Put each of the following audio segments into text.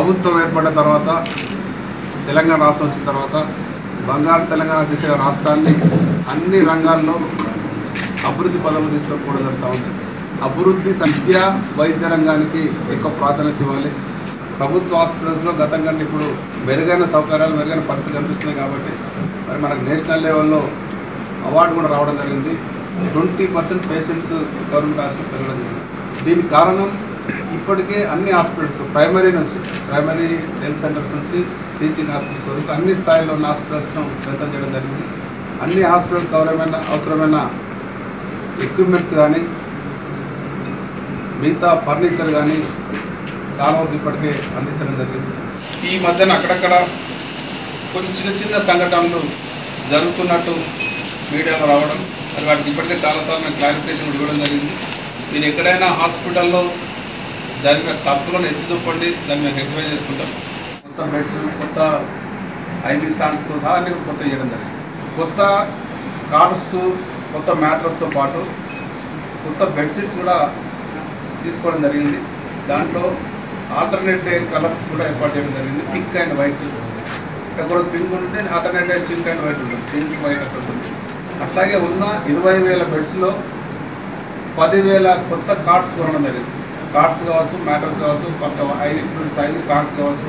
ప్రభుత్వం ఏర్పడిన తర్వాత తెలంగాణ రాష్ట్రం వచ్చిన తర్వాత బంగారు తెలంగాణ దిశగా రాష్ట్రాన్ని అన్ని రంగాల్లో అభివృద్ధి పదవులు తీసుకుపోవడం జరుగుతూ ఉంది. అభివృద్ధి విద్య వైద్య రంగానికి ఎక్కువ ప్రాధాన్యత ఇవ్వాలి. ప్రభుత్వ హాస్పిటల్స్లో గతం కంటే ఇప్పుడు మెరుగైన సౌకర్యాలు మెరుగైన పరిస్థితి కనిపిస్తున్నాయి కాబట్టి మరి మనకు నేషనల్ లెవెల్లో అవార్డు కూడా రావడం జరిగింది. 20% పేషెంట్స్ గవర్నమెంట్ హాస్పిటల్ పెరగడం జరిగింది. దీనికి కారణం ఇప్పటికే అన్ని హాస్పిటల్స్ ప్రైమరీ హెల్త్ సెంటర్స్ నుంచి టీచింగ్ హాస్పిటల్స్ వరకు అన్ని స్థాయిలో ఉన్న హాస్పిటల్స్ను స్ట్రెంథన్ చేయడం జరిగింది. అన్ని హాస్పిటల్స్కి అవసరమైన ఎక్విప్మెంట్స్ కానీ మిగతా ఫర్నిచర్ కానీ చాలా వరకు ఇప్పటికే అందించడం జరిగింది. ఈ మధ్యన అక్కడక్కడ కొన్ని చిన్న సంఘటనలు జరుగుతున్నట్టు మీడియాలో రావడం, మరి వాటికి ఇప్పటికే చాలాసార్లు మేము క్లారిఫికేషన్ ఇవ్వడం జరిగింది. మీరు ఎక్కడైనా హాస్పిటల్లో జరిగిన తప్పులను ఎత్తి చూపండి, దాన్ని మేము రెక్టిఫై చేసుకుంటాం. కొత్త బెడ్స్, కొత్త ఐపీ స్టాండ్స్తో సహా అన్ని కొత్త చేయడం జరిగింది. కొత్త కార్డ్స్, కొత్త మ్యాట్రస్తో పాటు కొత్త బెడ్షీట్స్ కూడా తీసుకోవడం జరిగింది. దాంట్లో ఆల్టర్నేటివ్ కలర్స్ కూడా ఏర్పాటు చేయడం జరిగింది. పింక్ అండ్ వైట్, ఇక్కడ పింక్ ఉంటే ఆల్టర్నేటివ్ పింక్ అండ్ వైట్ ఉంటుంది, పింక్ వైట్ అక్కడ ఉంటుంది. అట్లాగే ఉన్న 20,000 బెడ్స్లో 10,000 కొత్త కార్డ్స్ కొనడం జరిగింది. కార్డ్స్ కావచ్చు, మ్యాటర్స్ కావచ్చు, కొత్త ఐవి స్టాండ్స్ కావచ్చు,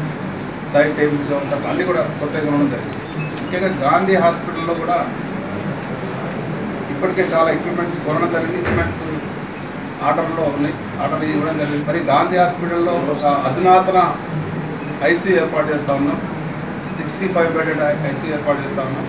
సైడ్ టేబుల్స్ కావచ్చు, అట్లా అన్నీ కూడా కొత్తగా కొనడం జరిగింది. ముఖ్యంగా గాంధీ హాస్పిటల్లో కూడా ఇప్పటికే చాలా ఎక్విప్మెంట్స్ కొనడం జరిగింది. ఎక్విప్మెంట్స్ ఆర్డర్లో ఉన్నాయి, ఆర్డర్ ఇవ్వడం జరిగింది. మరి గాంధీ హాస్పిటల్లో ఒక అధునాతన ఐసీయూ ఏర్పాటు చేస్తూ ఉన్నాం. 65 బెడెడ్ ఐసీయూ ఏర్పాటు చేస్తూ ఉన్నాం.